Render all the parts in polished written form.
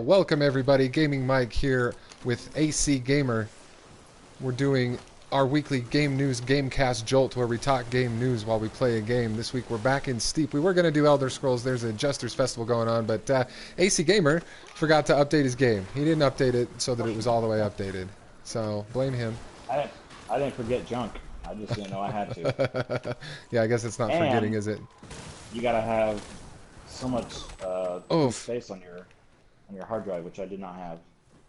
Welcome everybody, Gaming Mike here with AC Gamer. We're doing our weekly game news gamecast Jolt where we talk game news while we play a game. This week we're back in Steep. We were going to do Elder Scrolls, there's a Jesters Festival going on, but AC Gamer forgot to update his game. He didn't update it so that it was all the way updated. So, blame him. I didn't forget junk. I just didn't know I had to. Yeah, I guess it's not forgetting, is it? You gotta have so much space on your hard drive, which I did not have.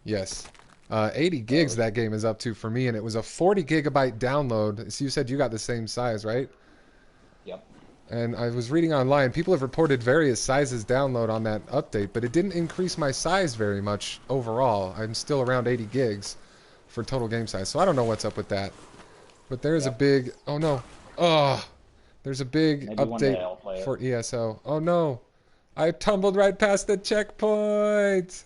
Yes. 80 gigs that game is up to for me, and it was a 40 gigabyte download. So you said you got the same size, right? Yep. And I was reading online, people have reported various sizes download on that update, but it didn't increase my size very much overall. I'm still around 80 gigs for total game size, so I don't know what's up with that. But there is a big... Oh, no. Oh, there's a big Maybe update for ESO. Oh, no. I tumbled right past the checkpoint.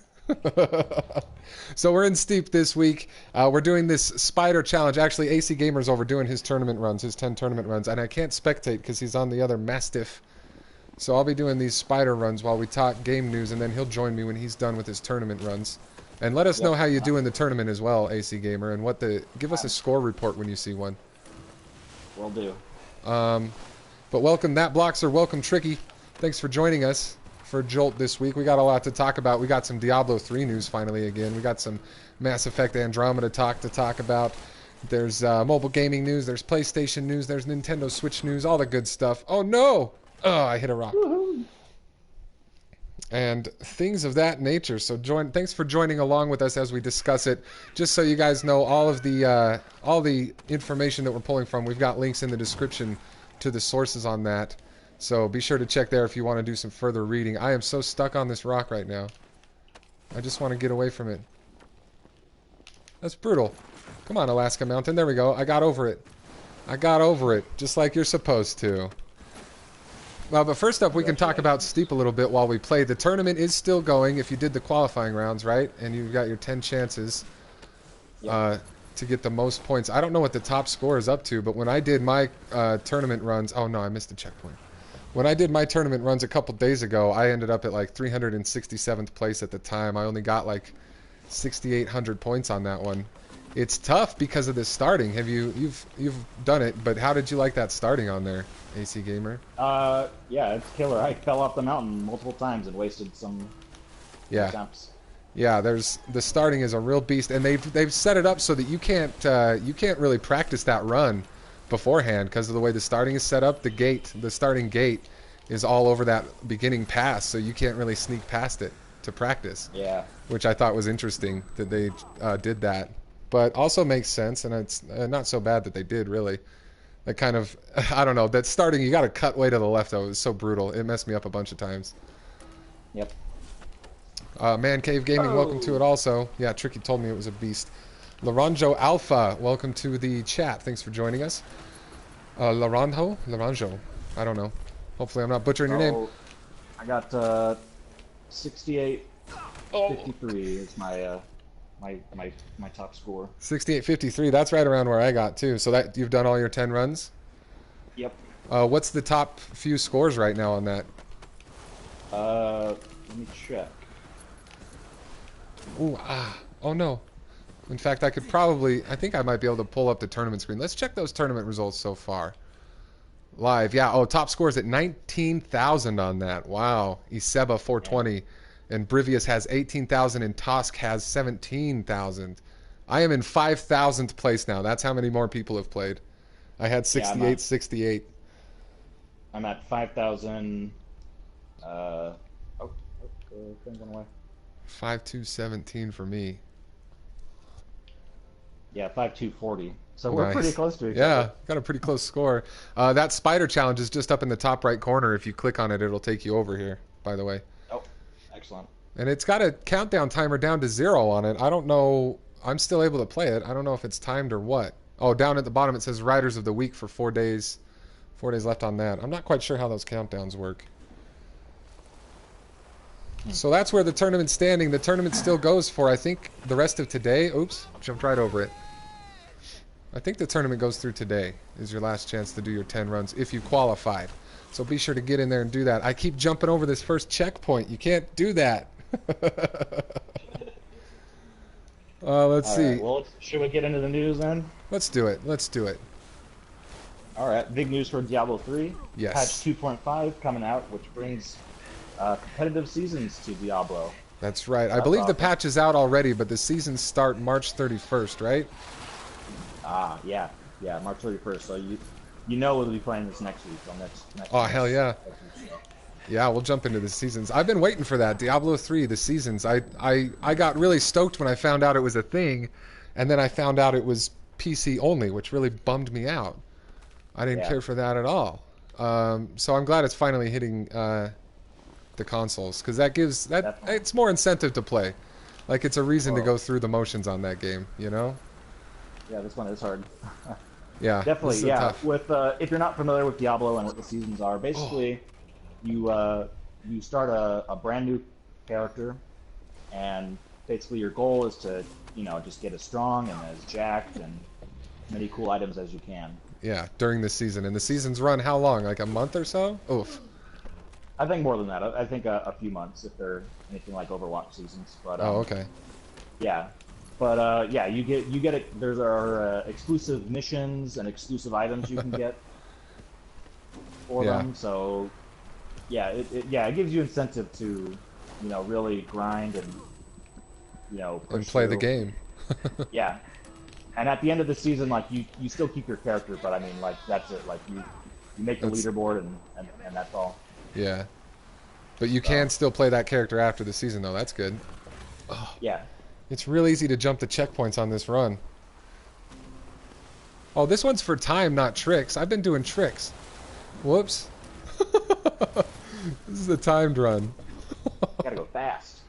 So we're in Steep this week. We're doing this Spyder challenge. Actually, AC Gamer's over doing his tournament runs, his 10 tournament runs, and I can't spectate because he's on the other Mastiff. So I'll be doing these Spyder runs while we talk game news, and then he'll join me when he's done with his tournament runs. And let us know how you do in the tournament as well, AC Gamer, and give us a score report when you see one. Will do. But welcome, That Bloxer, welcome, Tricky. Thanks for joining us for Jolt this week. We got a lot to talk about. We got some Diablo III news finally again. We got some Mass Effect Andromeda to talk about. There's mobile gaming news. There's PlayStation news. There's Nintendo Switch news. All the good stuff. Oh no! Oh, I hit a rock. And things of that nature. So thanks for joining along with us as we discuss it. Just so you guys know, all the information that we're pulling from, we've got links in the description to the sources on that. So be sure to check there if you want to do some further reading. I am so stuck on this rock right now. I just want to get away from it. That's brutal. Come on, Alaska Mountain. There we go. I got over it. I got over it, just like you're supposed to. Well, but first up, we can talk about Steep a little bit while we play. The tournament is still going if you did the qualifying rounds, right? And you've got your 10 chances to get the most points. I don't know what the top score is up to, but when I did my tournament runs... Oh, no, I missed a checkpoint. When I did my tournament runs a couple days ago, I ended up at like 367th place at the time. I only got like 6,800 points on that one. It's tough because of the starting. You've done it, but how did you like that starting on there, AC Gamer? Yeah, it's killer. I fell off the mountain multiple times and wasted some attempts. Yeah, the starting is a real beast, and they've set it up so that you can't really practice that run beforehand because of the way the starting is set up. The starting gate is all over that beginning pass, so you can't really sneak past it to practice. Yeah. Which I thought was interesting that they did that, but also makes sense, and it's not so bad that they did really. That kind of, I don't know, that starting, you got to cut way to the left though. It was so brutal. It messed me up a bunch of times. Yep. Man Cave Gaming, welcome to it also. Yeah, Tricky told me it was a beast. Laranjo Alpha, welcome to the chat. Thanks for joining us. Laranjo, I don't know. Hopefully I'm not butchering your name. I got 68.53 is my my top score. 68.53. That's right around where I got too. So that you've done all your 10 runs. Yep. What's the top few scores right now on that? Let me check. Ooh, oh no. In fact, I think I might be able to pull up the tournament screen. Let's check those tournament results so far. Live, yeah. Oh, top scores at 19,000 on that. Wow. Iseba 420. And Brivius has 18,000 and Tosk has 17,000. I am in 5,000th place now. That's how many more people have played. I had 68. I'm at 5,000. Thing went away. 5,217 for me. Yeah, 5,240. So we're pretty close to each other. Yeah, got a pretty close score. That Spyder challenge is just up in the top right corner. If you click on it, it'll take you over here, by the way. Oh, excellent. And it's got a countdown timer down to 0 on it. I don't know. I'm still able to play it. I don't know if it's timed or what. Oh, down at the bottom it says Riders of the Week for 4 days. 4 days left on that. I'm not quite sure how those countdowns work. So that's where the tournament's standing. The tournament still goes for, I think, the rest of today. Oops, jumped right over it. I think the tournament goes through today is your last chance to do your 10 runs if you qualified. So be sure to get in there and do that. I keep jumping over this first checkpoint. You can't do that. Let's All see. right. Well, should we get into the news then? Let's do it. Let's do it. All right. Big news for Diablo 3. Yes. Patch 2.5 coming out, which brings competitive seasons to Diablo. That's right. I That's believe the awesome. patch is out already, but the seasons start March 31st, right? Yeah. Yeah, March 31st. So you know we'll be playing this next week. Oh, hell yeah. next week's show. Yeah, we'll jump into the seasons. I've been waiting for that. Diablo 3, the seasons. I got really stoked when I found out it was a thing, and then I found out it was PC only, which really bummed me out. I didn't care for that at all. So I'm glad it's finally hitting the consoles, because that gives it's more incentive to play. Like, it's a reason to go through the motions on that game, you know? Yeah, this one is hard. Yeah, Definitely. this is Yeah, tough. with if you're not familiar with Diablo and what the seasons are, basically you start a brand new character, and basically your goal is to just get as strong and as jacked and many cool items as you can. Yeah, during the season. And the seasons run how long? Like a month or so? Oof. I think more than that. I think a few months if they're anything like Overwatch seasons. But Oh, okay. yeah. But yeah, you get it. There's our exclusive missions and exclusive items you can get for them. So yeah, it gives you incentive to really grind and And play the game. Yeah. And at the end of the season, like you still keep your character, but I mean, like that's it. Like you make the leaderboard and that's all. Yeah. But you can still play that character after the season, though. That's good. Oh, Yeah. it's real easy to jump the checkpoints on this run. Oh, this one's for time, not tricks. I've been doing tricks. Whoops. This is a timed run. Gotta go fast.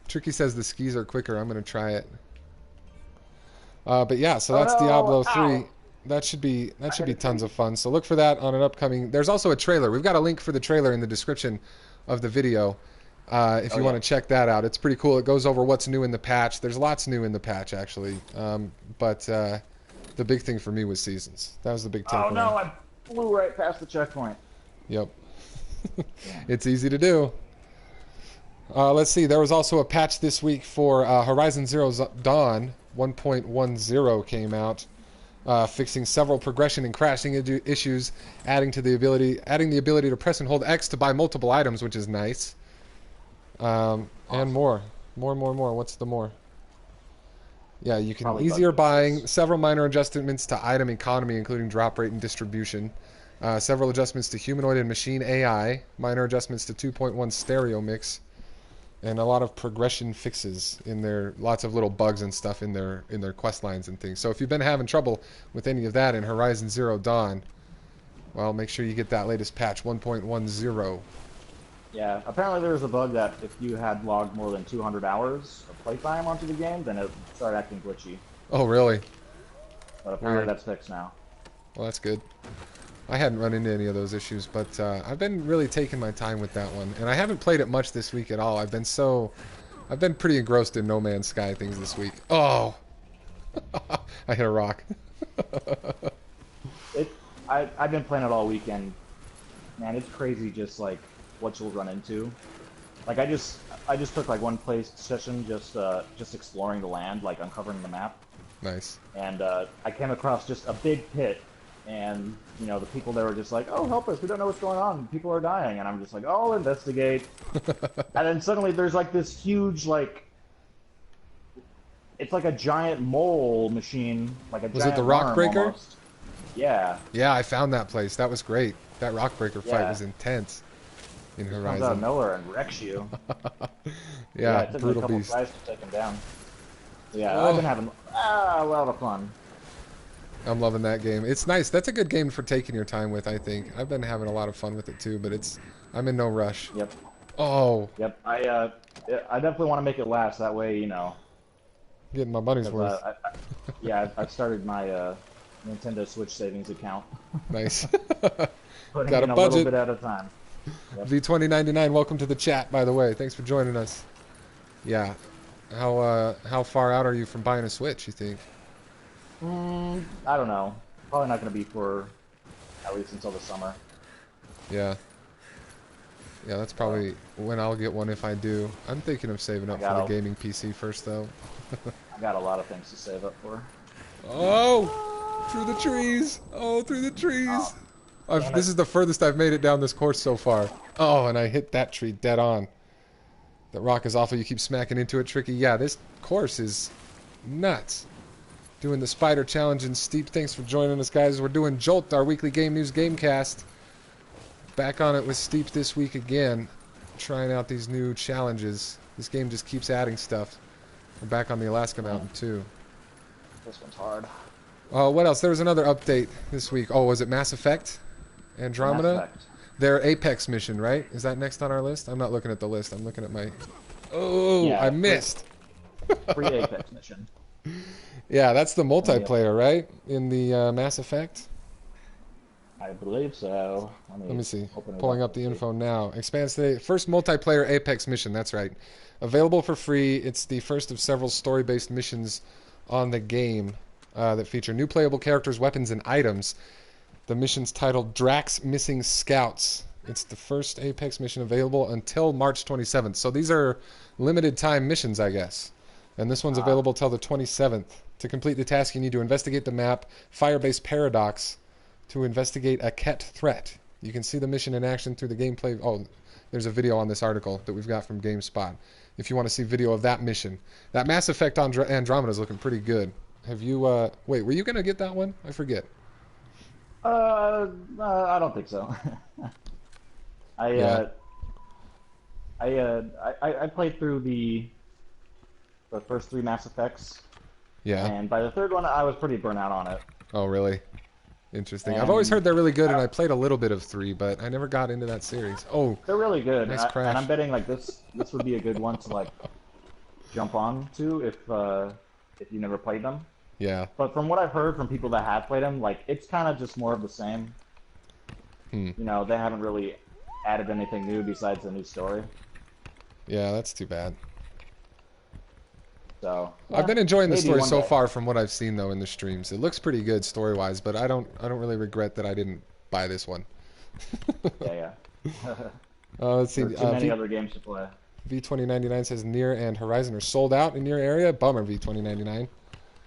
Tricky says the skis are quicker. I'm going to try it. But yeah, so that's no! Diablo 3. Ow! That should be tons of fun. So look for that on an upcoming. There's also a trailer. We've got a link for the trailer in the description of the video. If you want to check that out, it's pretty cool. It goes over what's new in the patch. There's lots new in the patch actually, but the big thing for me was seasons. That was the big takeaway. Oh no! I flew right past the checkpoint. Yep. It's easy to do. Let's see. There was also a patch this week for Horizon Zero Dawn. 1.10 came out, fixing several progression and crashing issues, adding the ability to press and hold X to buy multiple items, which is nice. Awesome. And more. What's the more? Yeah, you can easier buying, several minor adjustments to item economy, including drop rate and distribution. Several adjustments to humanoid and machine AI, minor adjustments to 2.1 stereo mix, and a lot of progression fixes in there. Lots of little bugs and stuff in their quest lines and things. So if you've been having trouble with any of that in Horizon Zero Dawn, well, make sure you get that latest patch 1.10. Yeah, apparently there was a bug that if you had logged more than 200 hours of playtime onto the game, then it started acting glitchy. Oh, really? But apparently that's fixed now. Well, that's good. I hadn't run into any of those issues, but I've been really taking my time with that one, and I haven't played it much this week at all. I've been pretty engrossed in No Man's Sky things this week. Oh, I hit a rock. I've been playing it all weekend. Man, it's crazy just like what you'll run into. Like I just took like one session just exploring the land, like uncovering the map. Nice. And I came across just a big pit. And, the people there were just like, oh, help us, we don't know what's going on, people are dying. And I'm just like, oh, I'll investigate. And then suddenly there's like this huge, like, it's like a giant mole machine, like a giant Was it the Rock Breaker? Almost. Yeah. Yeah, I found that place. That was great. That Rock Breaker fight was intense in Horizon. Comes out of nowhere and wrecks you. Yeah, it took brutal me a couple beast. tries to take him down. Yeah, I've been having a lot of fun. I'm loving that game. It's nice. That's a good game for taking your time with, I think. I've been having a lot of fun with it too, but I'm in no rush. Yep. Oh. Yep. I definitely want to make it last. That way, Getting my money's worth. I've started my Nintendo Switch savings account. Nice. Putting Got in a a budget. little bit at a time. Yep. V2099, welcome to the chat, by the way. Thanks for joining us. Yeah. How far out are you from buying a Switch, you think? I don't know. Probably not going to be for at least until the summer. Yeah. Yeah, that's probably when I'll get one if I do. I'm thinking of saving up for the gaming PC first, though. I got a lot of things to save up for. Oh! Through the trees! Oh, through the trees! Oh, This is the furthest I've made it down this course so far. Oh, and I hit that tree dead on. That rock is awful. You keep smacking into it, Tricky. Yeah, this course is nuts. Doing the Spyder Challenge and Steep. Thanks for joining us, guys. We're doing Jolt, our weekly game news gamecast. Back on it with Steep this week again. Trying out these new challenges. This game just keeps adding stuff. We're back on the Alaska Mountain, too. This one's hard. What else? There was another update this week. Oh, was it Mass Effect? Andromeda? Mass Effect. Their Apex mission, right? Is that next on our list? I'm not looking at the list. I'm looking at my... Oh, yeah, I missed. Free Apex mission. Yeah, that's the multiplayer, right? In the Mass Effect? I believe so. Let me see. Pulling up the info now. Expands today. First multiplayer Apex mission, that's right. Available for free. It's the first of several story-based missions on the game that feature new playable characters, weapons, and items. The mission's titled Drax Missing Scouts. It's the first Apex mission available until March 27th. So these are limited time missions, I guess. And this one's available till the 27th. To complete the task, you need to investigate the map, Firebase Paradox, to investigate a Ket threat. You can see the mission in action through the gameplay. Oh, there's a video on this article that we've got from GameSpot. If you want to see video of that mission. That Mass Effect Andromeda is looking pretty good. Have you, wait, were you going to get that one? I forget. I don't think so. I played through the first 3 Mass Effects. Yeah. And by the 3rd one, I was pretty burnt out on it. Oh, really? Interesting. I've always heard they're really good, and I played a little bit of 3, but I never got into that series. Oh, they're really good. Nice crash. And I'm betting like this would be a good one to like jump on to if you never played them. Yeah. But from what I've heard from people that have played them, like it's kind of just more of the same. You know, they haven't really added anything new besides the new story. Yeah, that's too bad. So I've been enjoying the story so far from what I've seen though in the streams. It looks pretty good story-wise, but I don't really regret that I didn't buy this one. Yeah. Let's see. Too many other games to play. V2099 says Nier and Horizon are sold out in your area. Bummer, V2099.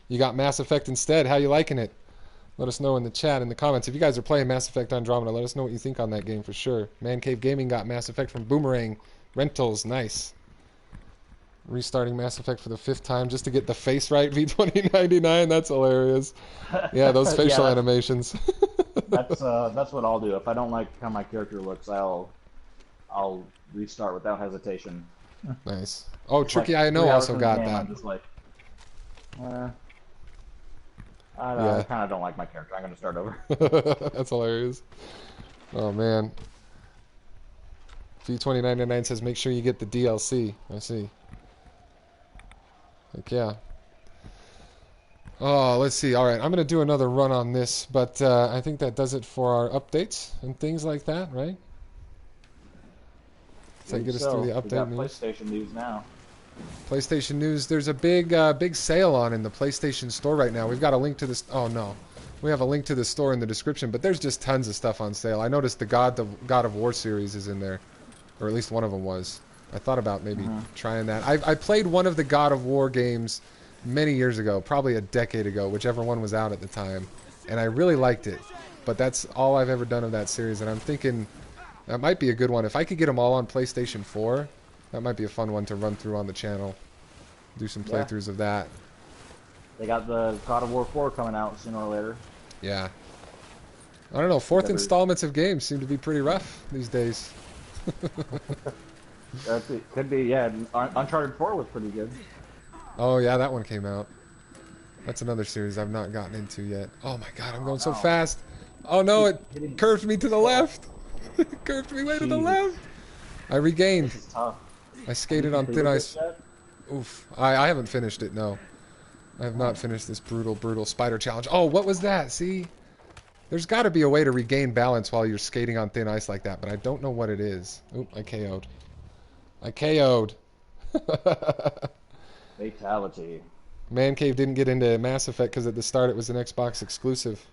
You got Mass Effect instead. How you liking it? Let us know in the chat, in the comments. If you guys are playing Mass Effect Andromeda, let us know what you think on that game for sure. Man Cave Gaming got Mass Effect from Boomerang Rentals. Nice. Restarting Mass Effect for the 5th time just to get the face right, V2099. That's hilarious. Yeah, those facial animations. That's what I'll do. If I don't like how my character looks, I'll restart without hesitation. Nice. Oh, Tricky, I know also got that. I'm just like, I kind of don't like my character. I'm going to start over. That's hilarious. Oh, man. V2099 says make sure you get the DLC. I see. Heck yeah. Oh, let's see. All right, I'm going to do another run on this, but I think that does it for our updates and things like that, right? Does that get us through the update news? PlayStation news now. PlayStation news. There's a big sale on in the PlayStation Store right now. We've got a link to this. Oh no, we have a link to the store in the description. But there's just tons of stuff on sale. I noticed the God of War series is in there, or at least one of them was. I thought about maybe trying that. I played one of the God of War games many years ago, probably a decade ago, whichever one was out at the time, and I really liked it. But that's all I've ever done of that series, and I'm thinking that might be a good one. If I could get them all on PlayStation 4, that might be a fun one to run through on the channel. Do some playthroughs of that. They got the God of War 4 coming out sooner or later. Yeah. I don't know, 4th installments of games seem to be pretty rough these days. Could be, yeah. Uncharted 4 was pretty good. Oh, yeah, that one came out. That's another series I've not gotten into yet. Oh, my God, I'm going so fast. Oh, no, it curved me to the left. It curved me way to the left. I regained. This is tough. I skated on thin ice. Oof. I haven't finished it, no. I have not finished this brutal Spyder challenge. Oh, what was that? See? There's got to be a way to regain balance while you're skating on thin ice like that, but I don't know what it is. Oop, I KO'd. I KO'd. Fatality. Man Cave didn't get into Mass Effect because at the start it was an Xbox exclusive.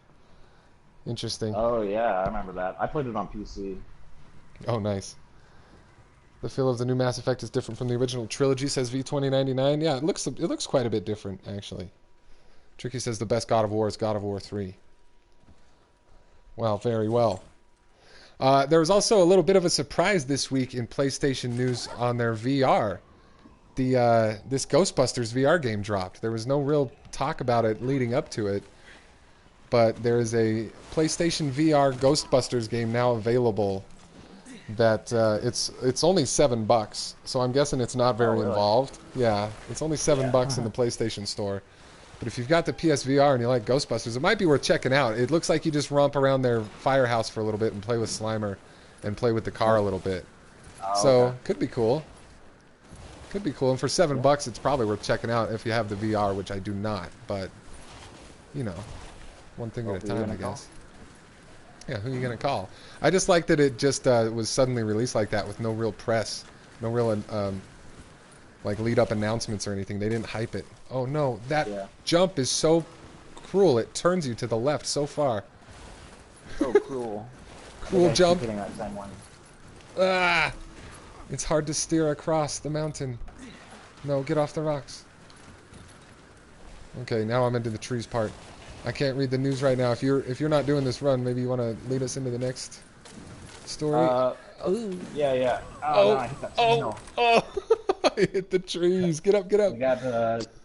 Interesting. Oh, yeah, I remember that. I played it on PC. Oh, nice. The feel of the new Mass Effect is different from the original trilogy, says V2099. Yeah, it looks quite a bit different, actually. Tricky says the best God of War is God of War 3. Well, very well. There was also a little bit of a surprise this week in PlayStation news on their VR. This Ghostbusters VR game dropped. There was no real talk about it leading up to it, but there is a PlayStation VR Ghostbusters game now available. That it's only $7, so I'm guessing it's not very involved. Yeah, it's only $7 in the PlayStation Store. But if you've got the PSVR and you like Ghostbusters, it might be worth checking out. It looks like you just romp around their firehouse for a little bit and play with Slimer and play with the car a little bit. So could be cool. Could be cool. And for $7, it's probably worth checking out if you have the VR, which I do not. But you know, one thing at a time, I guess. Yeah, who are you gonna call? I just like that it just was suddenly released like that with no real press, no real like lead-up announcements or anything. They didn't hype it. Oh no, that jump is so cruel. It turns you to the left so far. So cruel. Cruel jump. Hitting that same one. Ah! It's hard to steer across the mountain. No, get off the rocks. Okay, now I'm into the trees part. I can't read the news right now. If you're not doing this run, maybe you want to lead us into the next story. Yeah. Oh, no, I hit that signal. I hit the trees. Get up, get up.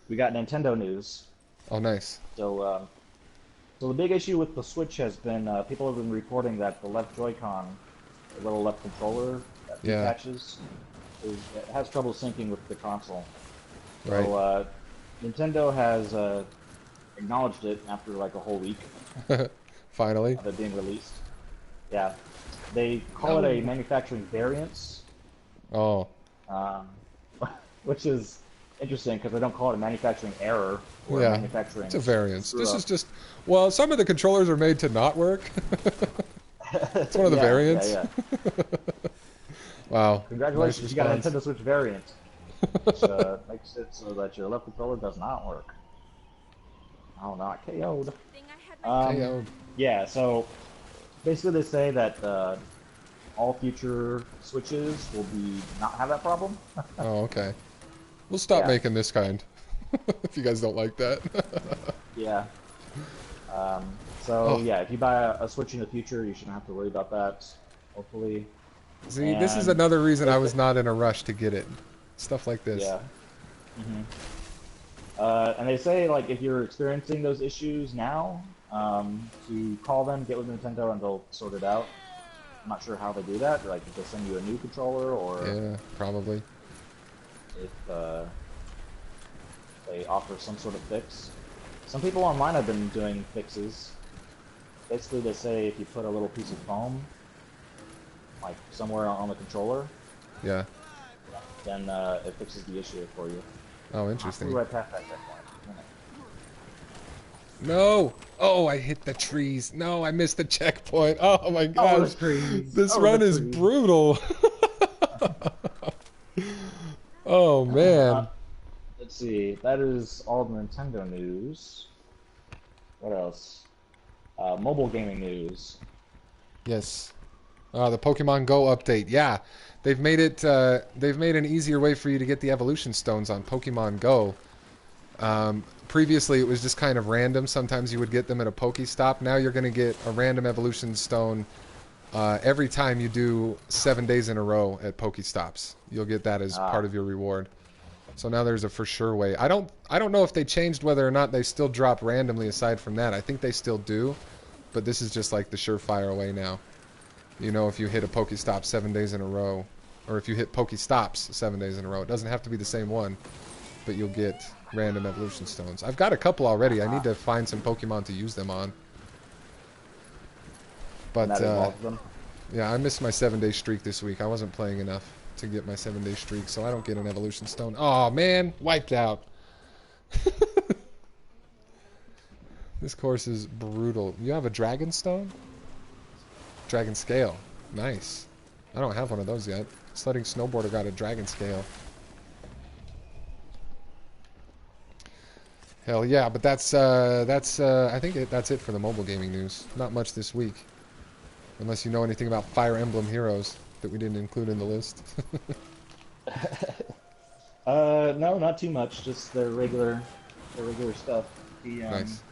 We got Nintendo news. Oh, nice. So the big issue with the Switch has been people have been reporting that the left Joy-Con, the little left controller that attaches, it has trouble syncing with the console. Right. So Nintendo has acknowledged it after like a whole week. Finally. Of it being released. Yeah. They call it a manufacturing variance. Oh. Which is interesting because they don't call it a manufacturing error or a manufacturing. It's a variance. This is just, well, some of the controllers are made to not work. It's one of the variants. Yeah. Wow. Congratulations, nice you got a Nintendo Switch variant. Which makes it so that your left controller does not work. Oh, not KO'd. KO'd. Yeah, so basically they say that all future Switches will not have that problem. Oh, okay. We'll stop making this kind. If you guys don't like that. Yeah. Yeah, if you buy a Switch in the future, you shouldn't have to worry about that, hopefully. See, this is another reason I was not in a rush to get it. Stuff like this. Yeah. And they say, like, if you're experiencing those issues now, to call them, get with Nintendo, and they'll sort it out. I'm not sure how they do that. Like, if they send you a new controller, or yeah, probably. If they offer some sort of fix. Some people online have been doing fixes. Basically, they say if you put a little piece of foam, like somewhere on the controller, then it fixes the issue for you. Oh, interesting. Right past that checkpoint. No! Oh, I hit the trees. No, I missed the checkpoint. Oh my gosh. This run is brutal. Oh man. Let's see. That is all the Nintendo news. What else? Mobile gaming news. Yes. The Pokemon Go update. Yeah. They've made it they've made an easier way for you to get the evolution stones on Pokemon Go. Previously it was just kind of random. Sometimes you would get them at a Pokestop. Now you're going to get a random evolution stone every time you do 7 days in a row at Pokestops. You'll get that as part of your reward. So now there's a for sure way. I don't know if they changed whether or not they still drop randomly aside from that. I think they still do, but this is just like the surefire way now. You know, if you hit a Pokestop 7 days in a row, or if you hit Pokestops 7 days in a row, it doesn't have to be the same one, but you'll get random evolution stones. I've got a couple already. I need to find some Pokemon to use them on. But yeah, I missed my 7-day streak this week. I wasn't playing enough to get my 7-day streak, so I don't get an evolution stone. Oh man, wiped out. This course is brutal. You have a dragon stone? Dragon scale. Nice. I don't have one of those yet. Sledding snowboarder got a dragon scale. Hell yeah, but that's I think that's it for the mobile gaming news. Not much this week. Unless you know anything about Fire Emblem Heroes. that we didn't include in the list? No, not too much. Just the regular stuff. Nice.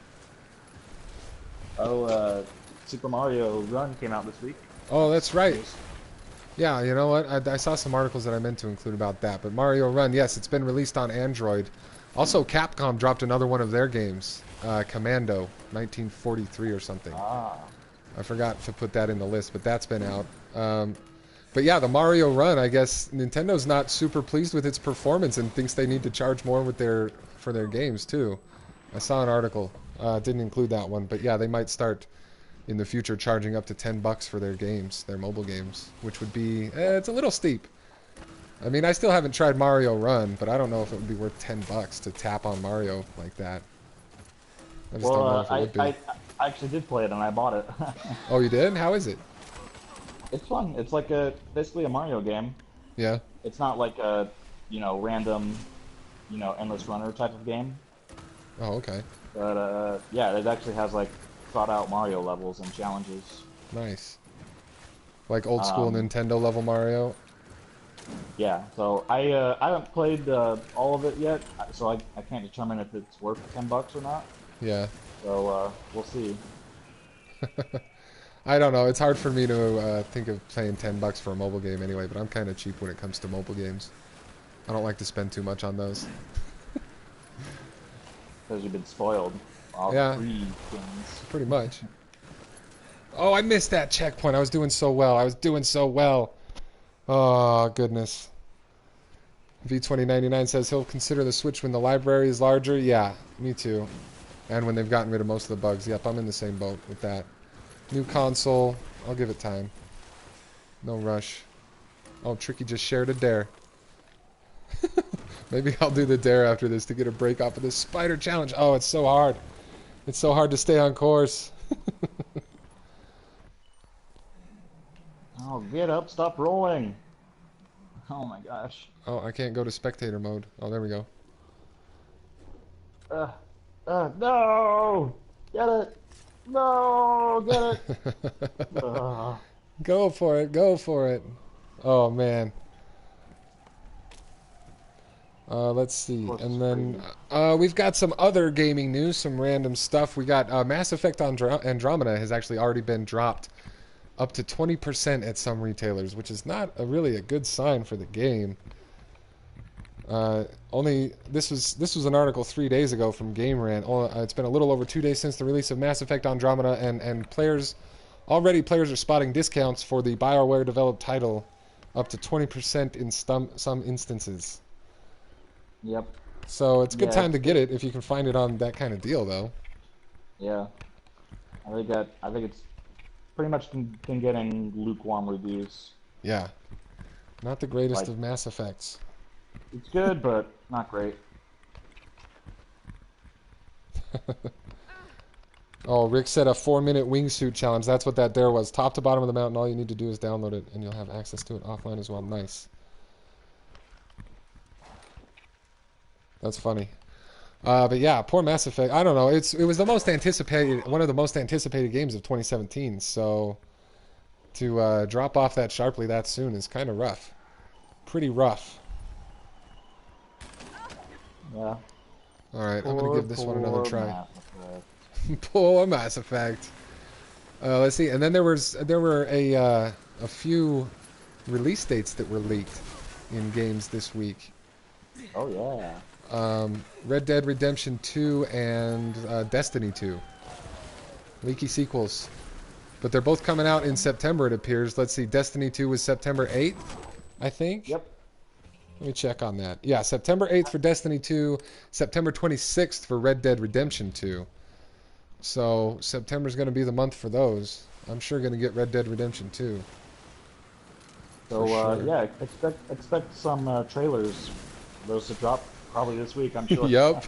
Super Mario Run came out this week. Oh, that's right. Yeah, you know what? I saw some articles that I meant to include about that. But Mario Run, yes, it's been released on Android. Also, Capcom dropped another one of their games, Commando, 1943 or something. Ah. I forgot to put that in the list, but that's been out. But yeah, the Mario Run, I guess Nintendo's not super pleased with its performance and thinks they need to charge more for their games too. I saw an article. Didn't include that one, but yeah, they might start in the future charging up to $10 for their games, their mobile games, which would be it's a little steep. I mean, I still haven't tried Mario Run, but I don't know if it would be worth $10 to tap on Mario like that. I just don't know if it would be. I actually did play it and I bought it. Oh, you did? How is it? It's fun. It's like basically a Mario game. Yeah. It's not like a, random, endless runner type of game. Oh, okay. But yeah, it actually has like thought out Mario levels and challenges. Nice. Like old school Nintendo level Mario. Yeah. So I haven't played all of it yet, so I can't determine if it's worth $10 or not. Yeah. So we'll see. I don't know. It's hard for me to think of paying $10 for a mobile game anyway, but I'm kind of cheap when it comes to mobile games. I don't like to spend too much on those. Because you've been spoiled. All Yeah. free things. Pretty much. Oh, I missed that checkpoint. I was doing so well. Oh, goodness. V2099 says he'll consider the Switch when the library is larger. Yeah, me too. And when they've gotten rid of most of the bugs. Yep, I'm in the same boat with that. New console. I'll give it time. No rush. Oh, Tricky just shared a dare. Maybe I'll do the dare after this to get a break off of this Spyder challenge. Oh, it's so hard. It's so hard to stay on course. Oh, get up, stop rolling. Oh my gosh. Oh, I can't go to spectator mode. Oh, there we go. No! Get it! No! Get it! Go for it. Go for it. Oh, man. Let's see. And then we've got some other gaming news, some random stuff. We got Mass Effect Andromeda has actually already been dropped up to 20% at some retailers, which is not really a good sign for the game. This was an article 3 days ago from Game Rant. It's been a little over 2 days since the release of Mass Effect Andromeda, and players are spotting discounts for the BioWare developed title up to 20% in some instances. Yep. So it's a good time to get it if you can find it on that kind of deal, though. Yeah. I think it's pretty much been getting lukewarm reviews. Yeah. Not the greatest of Mass Effects. It's good, but not great. Oh, Rick said a 4-minute wingsuit challenge. That's what that dare was. Top to bottom of the mountain, all you need to do is download it, and you'll have access to it offline as well. Nice. That's funny. But yeah, poor Mass Effect. I don't know. It was the most anticipated, one of the most anticipated games of 2017. So to drop off that sharply that soon is kind of rough. Pretty rough. Yeah. All right, I'm gonna give this one another try. Mass Poor Mass Effect. Let's see. And then there were a few release dates that were leaked in games this week. Oh yeah. Red Dead Redemption 2 and Destiny 2. Leaky sequels. But they're both coming out in September, it appears. Let's see, Destiny 2 was September 8th, I think? Yep. Let me check on that. Yeah, September 8th for Destiny 2, September 26th for Red Dead Redemption 2. So September's going to be the month for those. I'm sure going to get Red Dead Redemption 2. So sure. yeah, expect some trailers. Those to drop probably this week, I'm sure. Yep.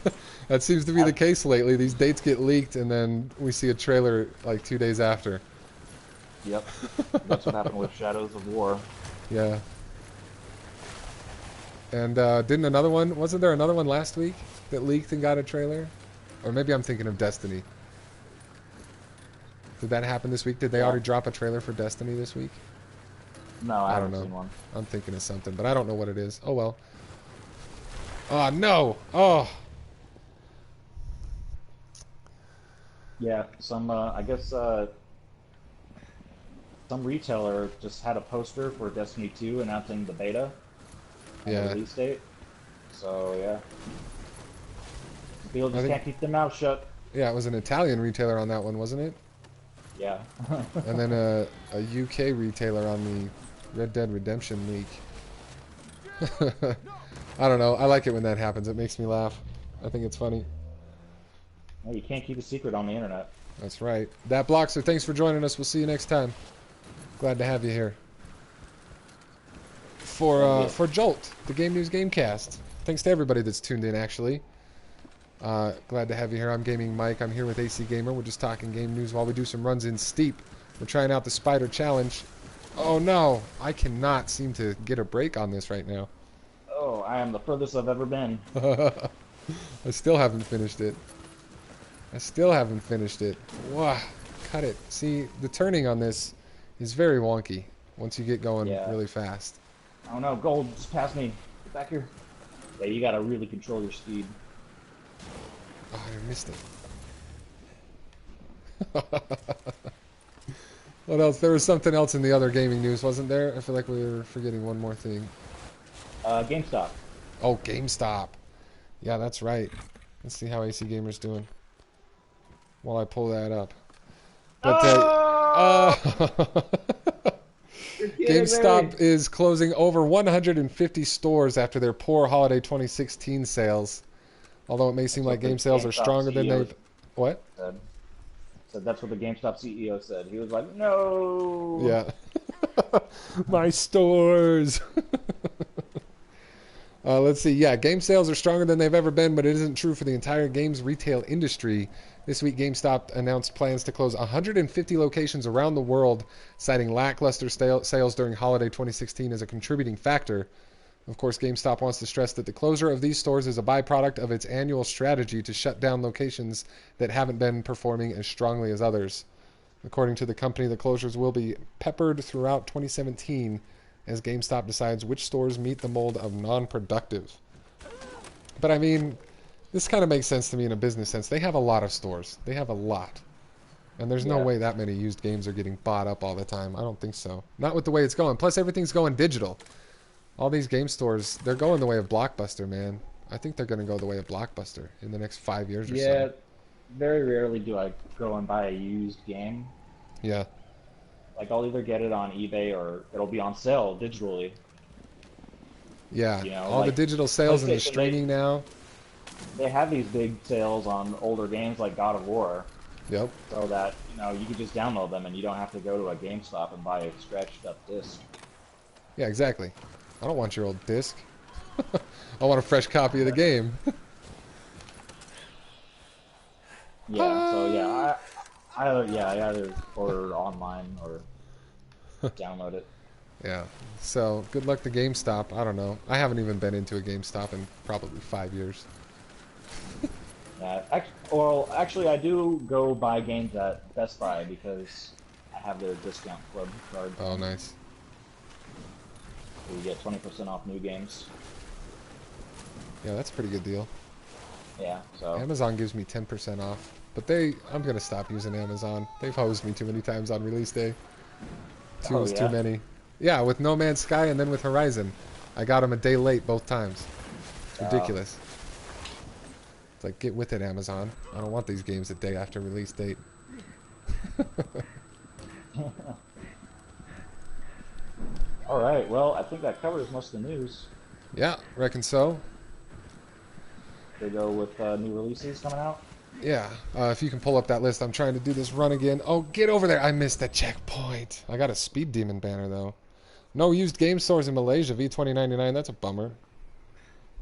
That seems to be the case lately. These dates get leaked and then we see a trailer like 2 days after. Yep. That's what happened with Shadows of War. Yeah. And wasn't there another one last week that leaked and got a trailer? Or maybe I'm thinking of Destiny. Did that happen this week? Did they already drop a trailer for Destiny this week? No, I I don't haven't know. seen one. I'm thinking of something, but I don't know what it is. Oh well. Oh no! Oh. Yeah, I guess some retailer just had a poster for Destiny 2 announcing the beta and the Yeah. release date. So yeah, people I just think. can't keep their mouth shut. Yeah, it was an Italian retailer on that one, wasn't it? Yeah. And then a UK retailer on the Red Dead Redemption leak. I don't know. I like it when that happens. It makes me laugh. I think it's funny. Well, you can't keep a secret on the internet. That's right. That Bloxer, thanks for joining us. We'll see you next time. Glad to have you here. For Jolt, the Game News Gamecast. Thanks to everybody that's tuned in, actually. Glad to have you here. I'm Gaming Mike. I'm here with AC Gamer. We're just talking game news while we do some runs in Steep. We're trying out the Spyder Challenge. Oh no, I cannot seem to get a break on this right now. Oh, I am the furthest I've ever been. I still haven't finished it. I still haven't finished it. Wow, cut it. See, the turning on this is very wonky once you get going really fast. Oh no, Gold just passed me. Get back here. Yeah, you gotta really control your speed. Oh, I missed it. What else? There was something else in the other gaming news, wasn't there? I feel like we were forgetting one more thing. GameStop. Oh, GameStop. Yeah, that's right. Let's see how AC Gamer's doing while I pull that up. But GameStop is closing over 150 stores after their poor holiday 2016 sales. Although it may seem like game sales are stronger than they've... What? Said that's what the GameStop CEO said. He was like, no. Yeah. My stores. Let's see. Yeah, game sales are stronger than they've ever been, but it isn't true for the entire games retail industry. This week, GameStop announced plans to close 150 locations around the world, citing lackluster sales during holiday 2016 as a contributing factor. Of course, GameStop wants to stress that the closure of these stores is a byproduct of its annual strategy to shut down locations that haven't been performing as strongly as others. According to the company, the closures will be peppered throughout 2017 as GameStop decides which stores meet the mold of non-productive. But I mean, this kind of makes sense to me in a business sense. They have a lot of stores. They have a lot. And there's no way that many used games are getting bought up all the time. I don't think so. Not with the way it's going. Plus, everything's going digital. All these game stores, they're going the way of Blockbuster, man. I think they're going to go the way of Blockbuster in the next 5 years or so. Yeah, very rarely do I go and buy a used game. Yeah. Like, I'll either get it on eBay or it'll be on sale digitally. Yeah, you know, all like the digital sales and the streaming now. They have these big sales on older games like God of War. Yep. So that, you know, you can just download them and you don't have to go to a GameStop and buy a scratched up disc. Yeah, exactly. I don't want your old disc. I want a fresh copy of the game. Yeah, so yeah, I either order online or download it. Yeah. So good luck to GameStop. I don't know. I haven't even been into a GameStop in probably 5 years. Actually, I do go buy games at Best Buy because I have their discount club card. Oh, nice. You get 20% off new games. Yeah, that's a pretty good deal. Yeah, so... Amazon gives me 10% off. But I'm going to stop using Amazon. They've hosed me too many times on release day. Too many. Yeah, with No Man's Sky and then with Horizon. I got them a day late both times. It's ridiculous. It's like, get with it, Amazon. I don't want these games a day after release date. Alright, well, I think that covers most of the news. Yeah, reckon so. They go with new releases coming out? Yeah, if you can pull up that list. I'm trying to do this run again. Oh, get over there. I missed the checkpoint. I got a Speed Demon banner, though. No used game stores in Malaysia. V2099, that's a bummer.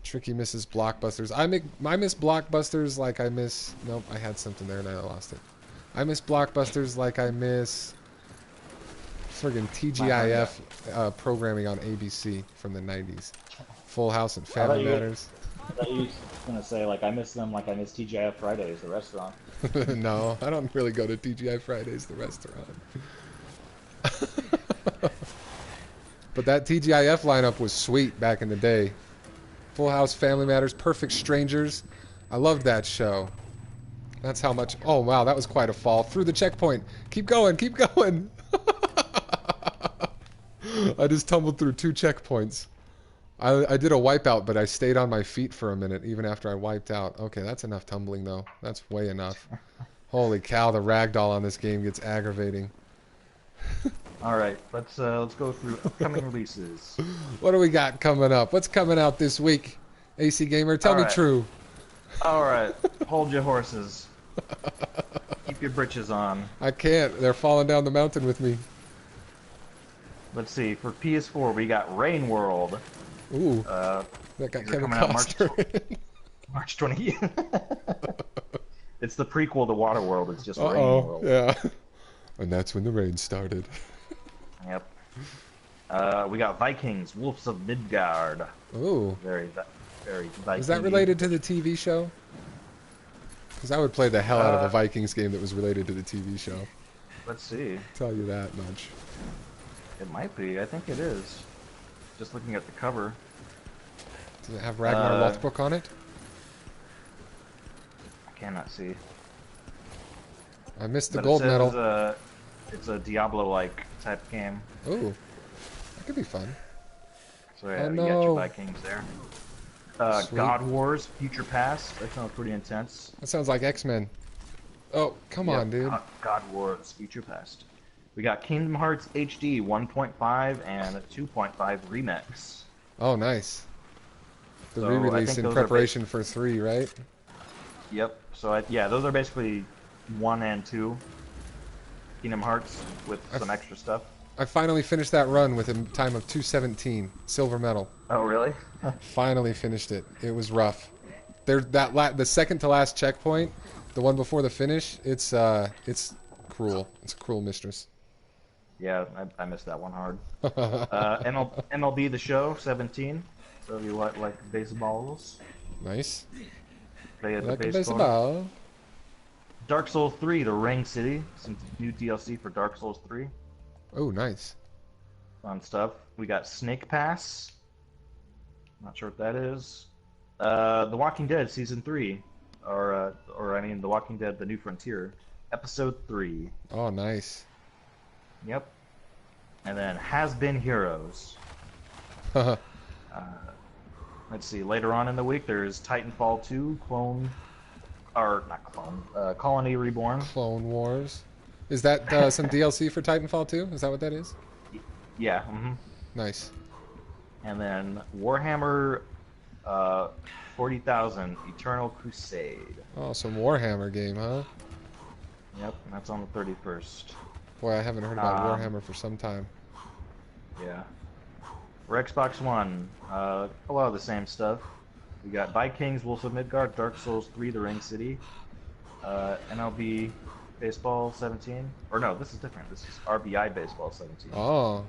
Tricky misses Blockbusters. I miss Blockbusters like I miss... Nope, I had something there and I lost it. I miss Blockbusters like I miss... friggin' TGIF programming on ABC from the 90s. Full House and Family Matters. I thought you were going to say, like, I miss them like I miss TGI Fridays, the restaurant. No, I don't really go to TGI Fridays, the restaurant. But that TGIF lineup was sweet back in the day. Full House, Family Matters, Perfect Strangers. I loved that show. That's how much... Oh, wow, that was quite a fall. Through the checkpoint. Keep going, keep going. I just tumbled through 2 checkpoints. I did a wipeout, but I stayed on my feet for a minute, even after I wiped out. Okay, that's enough tumbling, though. That's way enough. Holy cow, the ragdoll on this game gets aggravating. All right, let's go through upcoming releases. What do we got coming up? What's coming out this week? AC Gamer, tell me true. All right, hold your horses. Keep your britches on. I can't. They're falling down the mountain with me. Let's see. For PS4, we got Rain World. Ooh, that got Kevin Costner. March 20. It's the prequel to Waterworld. It's just Rain World. Yeah. And that's when the rain started. Yep. We got Vikings, Wolves of Midgard. Ooh. Very Viking. Is that related to the TV show? Because I would play the hell out of a Vikings game that was related to the TV show. Let's see. Tell you that much. It might be. I think it is. Just looking at the cover. Does it have Ragnar Lothbrok on it? I cannot see. I missed the gold medal. It's a Diablo-like type game. Ooh. That could be fun. So yeah, you got your Vikings there. God Wars, Future Past. That sounds pretty intense. That sounds like X-Men. Oh, come on, dude. God Wars, Future Past. We got Kingdom Hearts HD 1.5 and 2.5 Remix. Oh, nice. The re-release in preparation for 3, right? Yep. So, yeah, those are basically 1 and 2 Kingdom Hearts with some extra stuff. I finally finished that run with a time of 2:17, silver medal. Oh, really? Finally finished it. It was rough. The second to last checkpoint, the one before the finish, it's cruel. It's a cruel mistress. Yeah, I missed that one hard. MLB The Show 17. So you like baseballs? Nice. Play at the baseball. Dark Souls 3: The Ring City. Some new DLC for Dark Souls 3. Oh, nice. Fun stuff. We got Snake Pass. Not sure what that is. The Walking Dead Season 3. Or I mean, The Walking Dead: The New Frontier. Episode 3. Oh, nice. Yep. And then Has Been Heroes. Let's see. Later on in the week, there's Titanfall 2, Colony Reborn. Clone Wars. Is that some DLC for Titanfall 2? Is that what that is? Yeah. Mm-hmm. Nice. And then Warhammer 40,000 Eternal Crusade. Oh, some Warhammer game, huh? Yep, and that's on the 31st. Boy, I haven't heard about Warhammer for some time. Yeah. For Xbox One, a lot of the same stuff. We got Vikings, Wolves of Midgard, Dark Souls 3, The Ring City, MLB Baseball 17. Or no, this is different. This is RBI Baseball 17. Oh,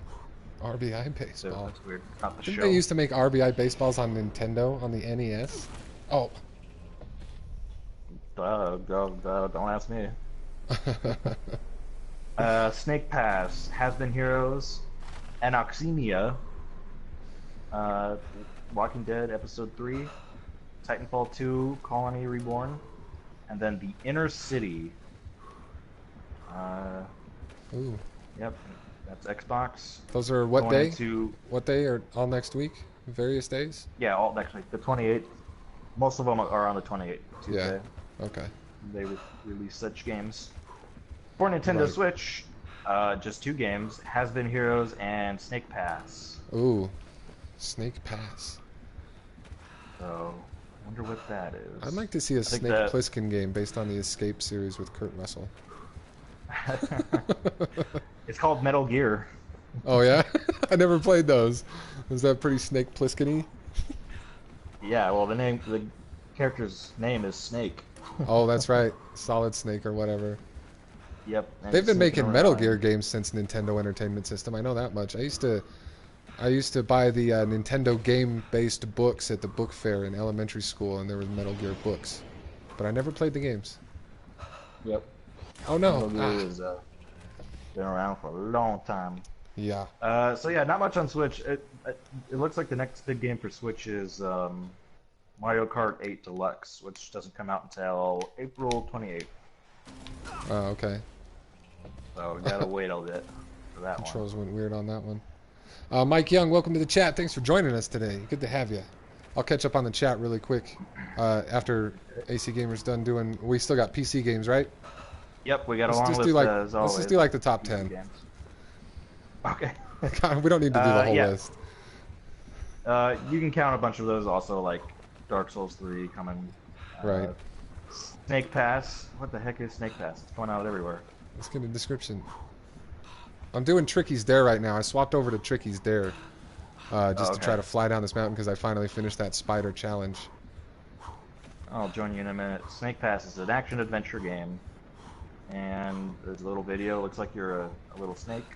RBI Baseball. So that's weird. Not the Didn't show. they used to make RBI Baseballs on Nintendo, on the NES? Oh. Don't ask me. Snake Pass, Has Been Heroes, Anoxemia, Walking Dead Episode 3, Titanfall 2, Colony Reborn, and then The Inner City. Ooh. Yep, that's Xbox. Those are what day? What day, or all next week? Various days? Yeah, all next week. The 28th. Most of them are on the 28th, Tuesday. Yeah, okay. They release such games. For Nintendo Switch, just 2 games, Has Been Heroes and Snake Pass. Ooh, Snake Pass. So, I wonder what that is. I'd like to see a Snake Plissken game based on the Escape series with Kurt Russell. It's called Metal Gear. Oh yeah? I never played those. Was that pretty Snake Plissken-y? Yeah, well the character's name is Snake. Oh, that's right. Solid Snake or whatever. Yep. They've been making Metal Gear games since Nintendo Entertainment System. I know that much. I used to buy the Nintendo game-based books at the book fair in elementary school, and there were Metal Gear books. But I never played the games. Yep. Oh no. Metal Gear has been around for a long time. Yeah. So yeah, not much on Switch. It looks like the next big game for Switch is Mario Kart 8 Deluxe, which doesn't come out until April 28th. Oh, okay. So we gotta wait a bit for that one. Controls went weird on that one. Mike Young, welcome to the chat. Thanks for joining us today. Good to have you. I'll catch up on the chat really quick after AC Gamer's done doing. We still got PC games, right? Yep, we got a Let's long just list do like, as always. let's just do like the top PC 10. games. Okay. We don't need to do the whole yeah. list. You can count a bunch of those also, like Dark Souls 3 coming. Right. Snake Pass. What the heck is Snake Pass? It's going out everywhere. Let's get a description. I'm doing Tricky's Dare right now. I swapped over to Tricky's Dare just to try to fly down this mountain because I finally finished that Spyder challenge. I'll join you in a minute. Snake Pass is an action-adventure game. And there's a little video. It looks like you're a little snake.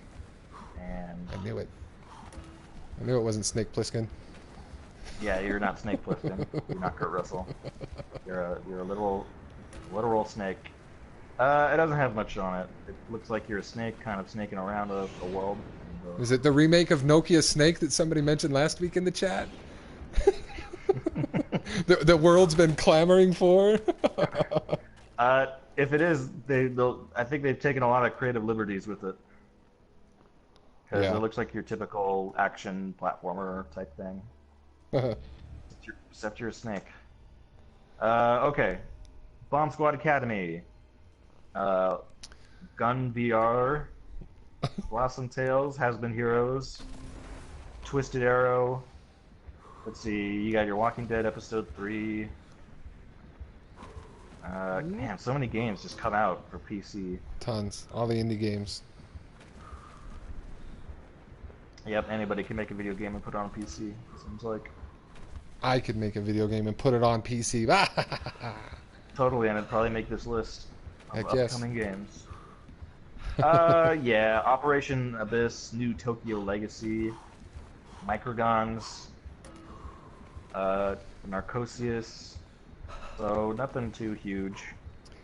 And I knew it. I knew it wasn't Snake Plissken. yeah, you're not Snake Plissken. You're not Kurt Russell. You're a literal snake. It doesn't have much on it. It looks like you're a snake, kind of snaking around a world. And, Is it the remake of Nokia Snake that somebody mentioned last week in the chat? the world's been clamoring for? if it is, I think they've taken a lot of creative liberties with it. Because it looks like your typical action platformer type thing. Except you're a snake. Okay. Bomb Squad Academy. Gun VR. Blossom Tales. Has Been Heroes. Twisted Arrow. Let's see. You got your Walking Dead episode 3. Man, so many games just come out for PC. Tons. All the indie games. Yep, anybody can make a video game and put it on PC, seems like. I could make a video game and put it on PC. Totally, and it'd probably make this list of Heck yes. upcoming games. Yeah, Operation Abyss, New Tokyo Legacy, Microgons, Narcosius. So nothing too huge.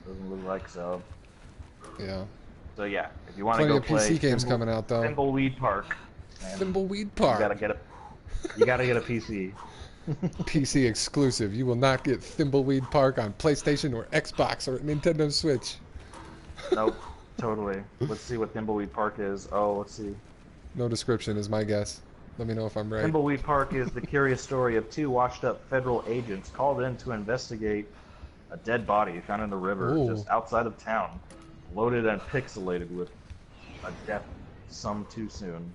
Doesn't look like so. Yeah. So yeah, if you want to go Plenty of play PC games coming out though. Thimbleweed Park. Thimbleweed Park. You gotta get a PC. PC exclusive. You will not get Thimbleweed Park on PlayStation or Xbox or Nintendo Switch. Nope, totally. Let's see what Thimbleweed Park is. Oh, let's see. No description is my guess. Let me know if I'm right. Thimbleweed Park is the curious story of two washed-up federal agents called in to investigate a dead body found in the river just outside of town, loaded and pixelated with a death some too soon.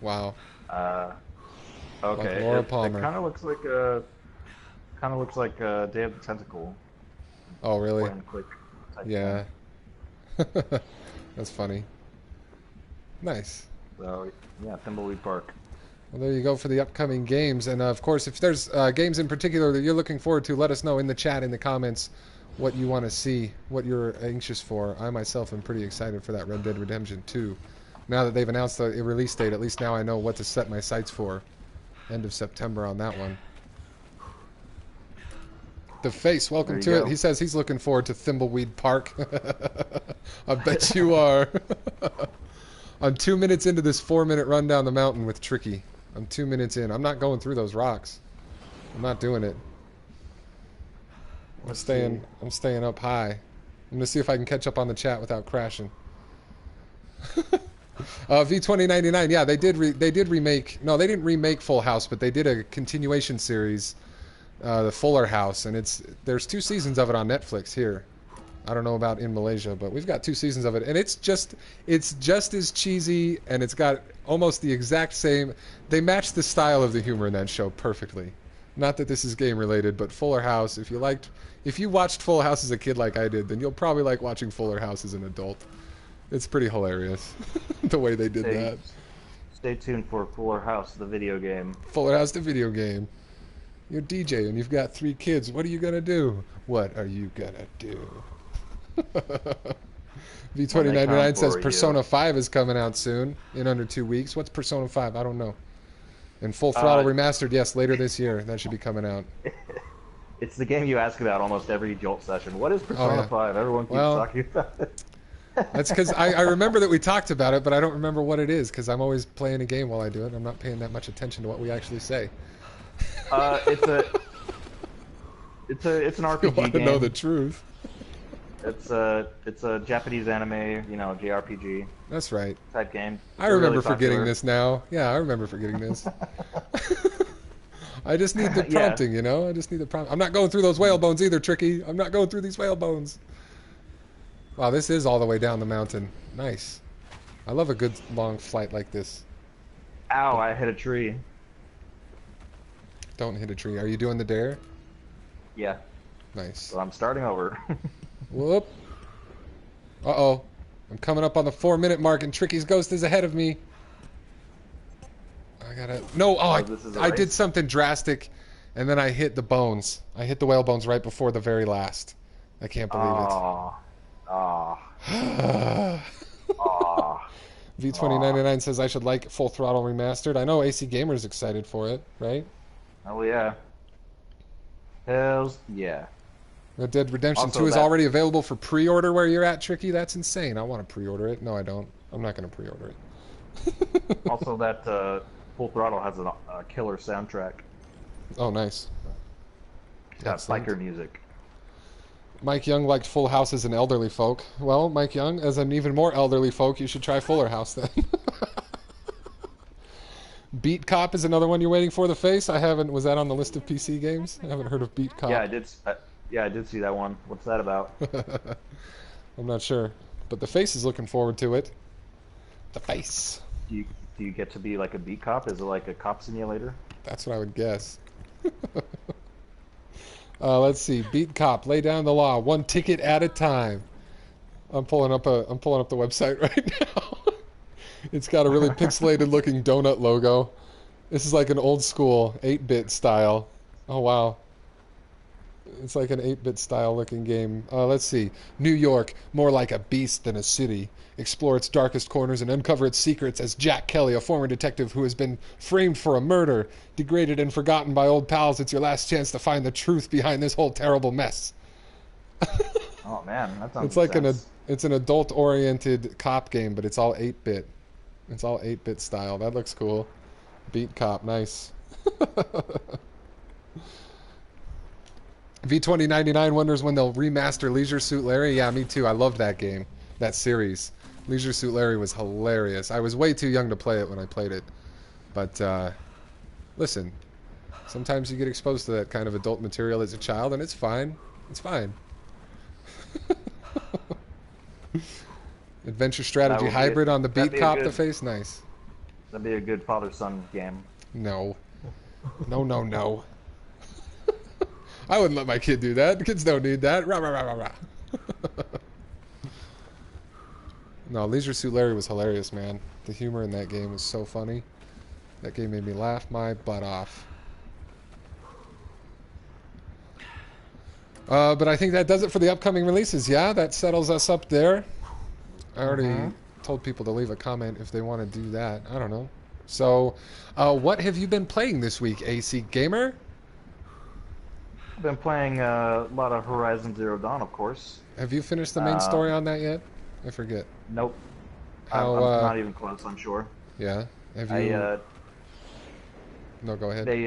Wow. Okay. Like Laura it Palmer. kind of looks like Day of the Tentacle. Oh, really? Point and click type Yeah. That's funny. Nice. thing. So yeah, Thimbleweed Park. Well, there you go for the upcoming games. And of course, if there's games in particular that you're looking forward to, let us know in the chat, in the comments, what you want to see, what you're anxious for. I myself am pretty excited for that Red Dead Redemption 2. Now that they've announced the release date, at least now I know what to set my sights for. End of September on that one. The Face, welcome to it. He says he's looking forward to Thimbleweed Park. I bet you are. I'm 2 minutes into this 4-minute run down the mountain with Tricky. I'm 2 minutes in. I'm not going through those rocks. I'm not doing it. I'm staying up high. I'm gonna see if I can catch up on the chat without crashing. V2099, yeah, they did remake. No, they didn't remake Full House, but they did a continuation series, the Fuller House, and there's 2 seasons of it on Netflix here. I don't know about in Malaysia, but we've got 2 seasons of it, and it's just as cheesy, and it's got almost the exact same. They match the style of the humor in that show perfectly. Not that this is game related, but Fuller House. If you watched Full House as a kid like I did, then you'll probably like watching Fuller House as an adult. It's pretty hilarious the way they did that. Stay tuned for Fuller House, the video game. Fuller House, the video game. You're DJ and you've got 3 kids. What are you gonna do? What are you gonna do? V2099 says Persona 5 is coming out soon, in under 2 weeks. What's Persona 5? I don't know. And Full Throttle Remastered, yes, later this year. That should be coming out. It's the game you ask about almost every Jolt session. What is Persona 5? Everyone keeps talking about it. That's because I remember that we talked about it, but I don't remember what it is because I'm always playing a game while I do it. I'm not paying that much attention to what we actually say. It's an You RPG want to game. know the truth? It's a Japanese anime, JRPG That's right. type game. I They're remember really forgetting popular. this now. Yeah, I remember forgetting this. I just need the Yeah. prompting, I just need the prompt. I'm not going through those whale bones either, Tricky. I'm not going through these whale bones. Wow, this is all the way down the mountain. Nice. I love a good long flight like this. Ow! I hit a tree. Don't hit a tree. Are you doing the dare? Yeah. Nice. So I'm starting over. Whoop. Uh-oh. I'm coming up on the 4-minute mark and Tricky's ghost is ahead of me. I gotta... No, This is a I did race? something drastic and then I hit the bones. I hit the whale bones right before the very last. I can't believe Aw. Aw. it. Aw. V2099 says I should like Full Throttle Remastered. I know AC Gamer's excited for it, right? Oh yeah. Hells yeah. Red Dead Redemption Also 2 is that- already available for pre-order where you're at, Tricky. That's insane. I want to pre-order it. No, I don't. I'm not going to pre-order it. Also, that Full Throttle has a killer soundtrack. Oh, nice. It's got Excellent. biker music. Mike Young liked Full House as an elderly folk. Well, Mike Young, as an even more elderly folk, you should try Fuller House then. Beat Cop is another one you're waiting for the face. I haven't. Was that on the list of PC games? I haven't heard of Beat Cop. Yeah, I did. Yeah, I did see that one. What's that about? I'm not sure, but the face is looking forward to it. The face. Do you get to be like a beat cop? Is it like a cop simulator? That's what I would guess. Let's see. Beat Cop. Lay down the law. One ticket at a time. I'm pulling up the website right now. It's got a really pixelated looking donut logo. This is like an old school 8-bit style. Oh wow. It's like an 8-bit style looking game. Let's see. New York, more like a beast than a city. Explore its darkest corners and uncover its secrets as Jack Kelly, a former detective who has been framed for a murder, degraded and forgotten by old pals. It's your last chance to find the truth behind this whole terrible mess. Oh man, that sounds. It's like intense. it's an adult-oriented cop game, but it's all 8-bit. It's all 8-bit style. That looks cool. Beat Cop, nice. V2099 wonders when they'll remaster Leisure Suit Larry. Yeah, me too. I loved that game, that series. Leisure Suit Larry was hilarious. I was way too young to play it when I played it. But, listen, sometimes you get exposed to that kind of adult material as a child, and it's fine. It's fine. Adventure strategy hybrid on the Beat Cop the face? Nice. That'd be a good father-son game. No. No, no, no. I wouldn't let my kid do that. The kids don't need that. Rah, rah, rah, rah, rah. No, Leisure Suit Larry was hilarious, man. The humor in that game was so funny. That game made me laugh my butt off. But I think that does it for the upcoming releases. Yeah, that settles us up there. I already told people to leave a comment if they want to do that. I don't know. So, what have you been playing this week, AC Gamer? I've been playing a lot of Horizon Zero Dawn, of course. Have you finished the main story on that yet? I forget. Nope. How, I'm not even close, I'm sure. Yeah. Have you? No, go ahead. They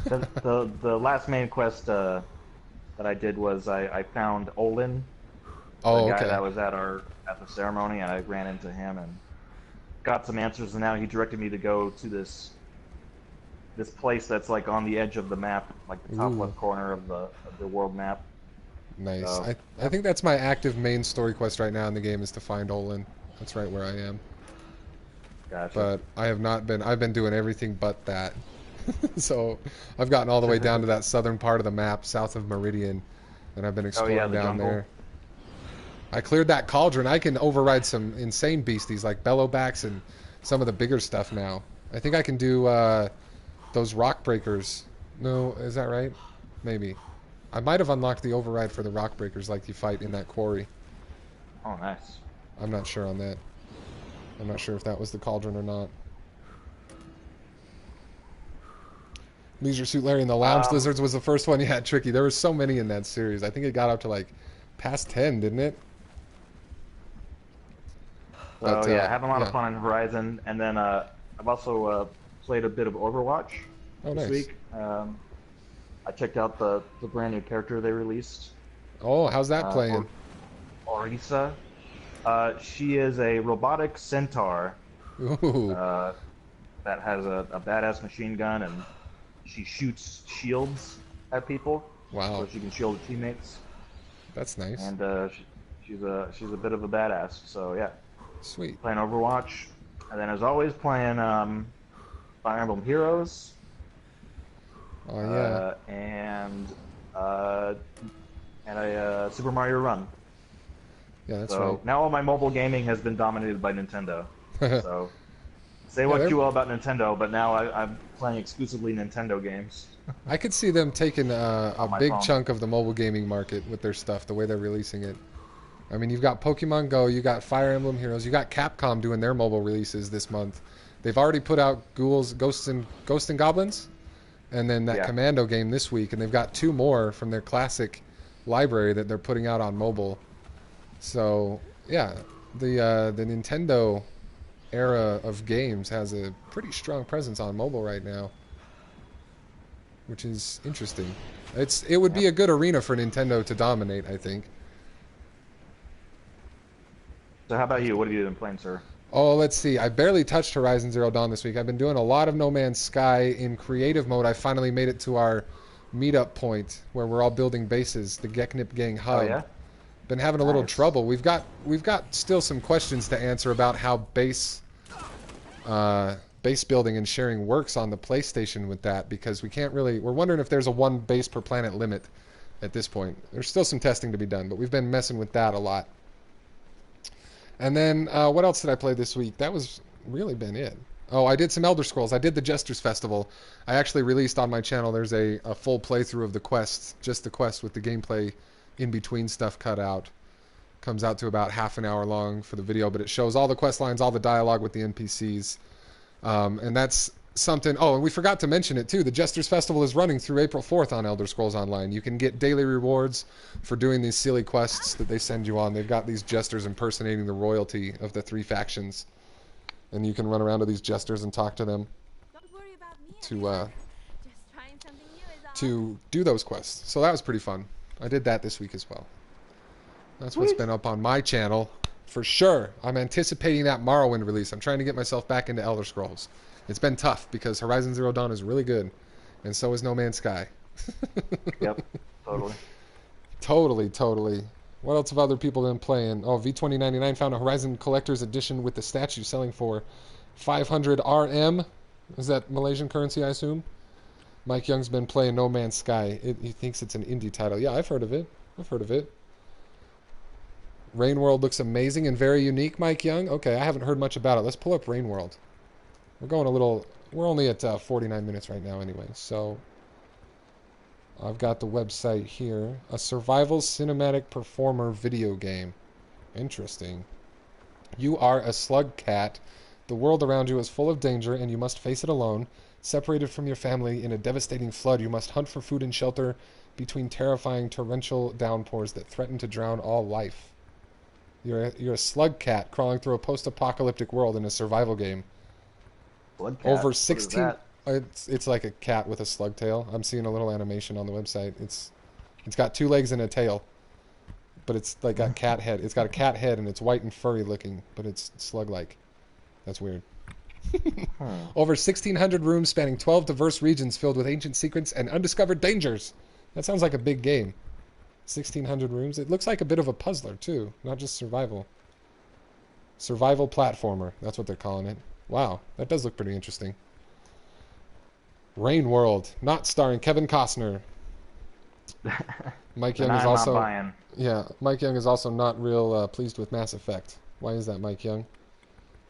the last main quest that I did was I found Olin, Oh, the guy okay. that was at the ceremony, and I ran into him and got some answers, and now he directed me to go to this place that's like on the edge of the map, like the top Ooh. left corner of the world map. Nice. So, I think that's my active main story quest right now in the game is to find Olin. That's right where I am. Gotcha. But I have not been. I've been doing everything but that. So I've gotten all the way down to that southern part of the map, south of Meridian, and I've been exploring the down jungle. there. I cleared that cauldron. I can override some insane beasties like bellowbacks and some of the bigger stuff now. I think I can do those rock breakers. No, is that right? Maybe. I might have unlocked the override for the rock breakers like you fight in that quarry. Oh, nice. I'm not sure on that. I'm not sure if that was the cauldron or not. Leisure Suit Larry and the Lounge Lizards was the first one. Yeah, tricky. There were so many in that series. I think it got up to like past 10, didn't it? So But yeah, having a lot yeah. of fun on Horizon, and then I've also played a bit of Overwatch Oh, this nice. week. I checked out the brand new character they released, Oh, how's that playing? Orisa. She is a robotic centaur Ooh, uh, that has a badass machine gun, and she shoots shields at people, so wow. she can shield her teammates. That's nice. And she's a bit of a badass. So yeah, Sweet. playing Overwatch, and then as always playing Fire Emblem Heroes, Oh, yeah. uh, and a Super Mario Run. Yeah, that's So right. now all my mobile gaming has been dominated by Nintendo. So say Yeah, what you will about Nintendo, but now I'm playing exclusively Nintendo games I could see them taking a on my big phone. chunk of the mobile gaming market with their stuff, the way they're releasing it. I mean, you've got Pokemon Go, you got Fire Emblem Heroes, you got Capcom doing their mobile releases this month. They've already put out Ghosts and Goblins, and then that Yeah. Commando game this week, and they've got two more from their classic library that they're putting out on mobile. So yeah, the Nintendo era of games has a pretty strong presence on mobile right now, which is interesting. It would Yep. be a good arena for Nintendo to dominate, I think. So how about you? What have you been playing, sir? Oh, let's see. I barely touched Horizon Zero Dawn this week. I've been doing a lot of No Man's Sky in creative mode. I finally made it to our meetup point where we're all building bases, the Geknip Gang Oh hub. yeah. Been having a little Nice. trouble. We've got still some questions to answer about how base building and sharing works on the PlayStation with that, because we can't really. We're wondering if there's a one base per planet limit at this point. There's still some testing to be done, but we've been messing with that a lot. And then what else did I play this week? That was really been it. Oh, I did some Elder Scrolls. I did the Jesters Festival. I actually released on my channel. There's a full playthrough of the quests, just the quest with the gameplay in between stuff cut out. Comes out to about half an hour long for the video, but it shows all the quest lines, all the dialogue with the NPCs. And that's something. Oh, and we forgot to mention it too. The Jesters Festival is running through April 4th on Elder Scrolls Online. You can get daily rewards for doing these silly quests that they send you on. They've got these jesters impersonating the royalty of the three factions, and you can run around to these jesters and talk to them Don't worry about me, to everyone. Just trying something new is all. to do those quests. So that was pretty fun. I did that this week as well. That's what's Sweet. been up on my channel for sure. I'm anticipating that Morrowind release. I'm trying to get myself back into Elder Scrolls. It's been tough because Horizon Zero Dawn is really good, and so is No Man's Sky. Yep. Totally. Totally. What else have other people been playing? Oh, V2099 found a Horizon Collector's Edition with the statue selling for 500 RM. Is that Malaysian currency, I assume? Mike Young's been playing No Man's Sky. He thinks it's an indie title. Yeah, I've heard of it. Rain World looks amazing and very unique, Mike Young. Okay, I haven't heard much about it. Let's pull up Rain World. We're only at 49 minutes right now anyway, so I've got the website here. A survival cinematic performer video game. Interesting. You are a slug cat. The world around you is full of danger and you must face it alone. Separated from your family in a devastating flood, you must hunt for food and shelter between terrifying torrential downpours that threaten to drown all life. You're a slug cat crawling through a post-apocalyptic world in a survival game. Blood cat. Over What is 16. that? It's like a cat with a slug tail. I'm seeing a little animation on the website. It's got two legs and a tail, but it's like got cat head. It's got a cat head and it's white and furry looking, but it's slug-like. That's weird. Over 1,600 rooms spanning 12 diverse regions filled with ancient secrets and undiscovered dangers. That sounds like a big game. 1,600 rooms. It looks like a bit of a puzzler too, not just survival. Survival platformer. That's what they're calling it. Wow, that does look pretty interesting. Rain World, not starring Kevin Costner. Mike Young And is I'm also not buying. Mike Young is also not real pleased with Mass Effect. Why is that, Mike Young?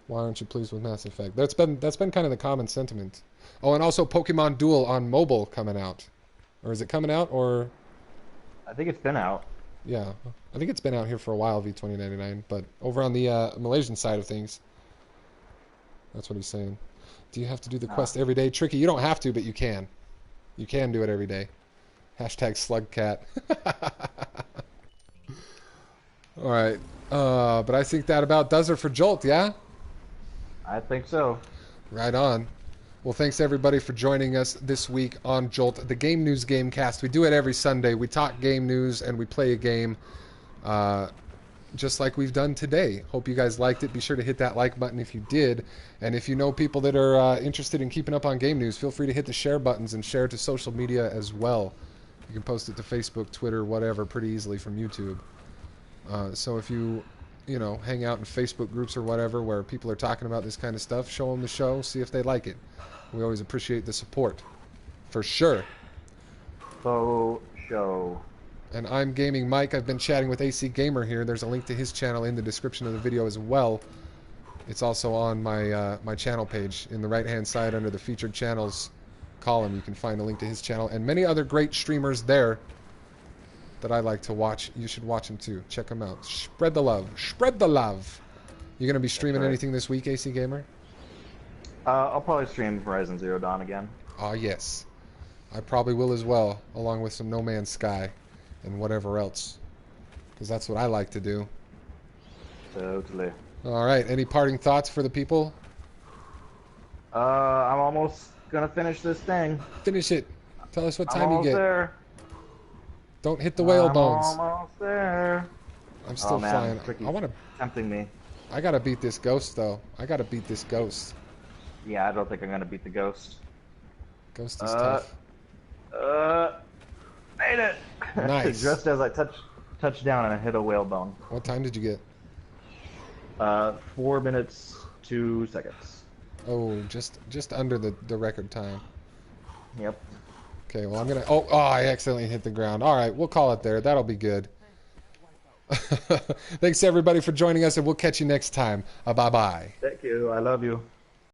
Why aren't you pleased with Mass Effect? That's been kind of the common sentiment. Oh, and also Pokemon Duel on mobile coming out, or is it coming out? Or I think it's been out. yeah, I think it's been out here for a while, V2099. But over on the Malaysian side of things, that's what he's saying. Do you have to do the quest every day? Tricky, you don't have to, but you can. You can do it every day. Hashtag slugcat. All right. But I think that about does it for Jolt, yeah? I think so. Right on. Well, thanks everybody for joining us this week on Jolt, the Game News Gamecast. We do it every Sunday. We talk game news and we play a game just like we've done today. Hope you guys liked it. Be sure to hit that like button if you did. And if you know people that are interested in keeping up on game news, feel free to hit the share buttons and share it to social media as well. You can post it to Facebook, Twitter, whatever, pretty easily from YouTube. So if you hang out in Facebook groups or whatever where people are talking about this kind of stuff, show them the show, see if they like it. We always appreciate the support. For sure. Faux show. And I'm Gaming Mike. I've been chatting with AC Gamer here. There's a link to his channel in the description of the video as well. It's also on my my channel page in the right-hand side under the featured channels column. You can find a link to his channel and many other great streamers there that I like to watch. You should watch them too. Check them out. Spread the love. Spread the love. You gonna be streaming anything this week, AC Gamer? I'll probably stream Horizon Zero Dawn again. Ah, yes. I probably will as well, along with some No Man's Sky and whatever else. Because that's what I like to do. Totally. All right. Any parting thoughts for the people? I'm almost gonna finish this thing. Finish it. Tell us what I'm time you almost get. there. Don't hit the whale bones. I'm almost there. I'm still flying. I want to. Tempting me. I gotta beat this ghost though. I gotta beat this ghost. Yeah, I don't think I'm gonna beat the ghost. Ghost is tough. Made it! Nice. Just as I touched down and I hit a whalebone. What time did you get? 4 minutes 2 seconds. Oh, just under the record time. Yep. Okay, well I'm gonna. Oh, I accidentally hit the ground. All right, we'll call it there. That'll be good. Thanks everybody for joining us, and we'll catch you next time. Bye bye. Thank you. I love you.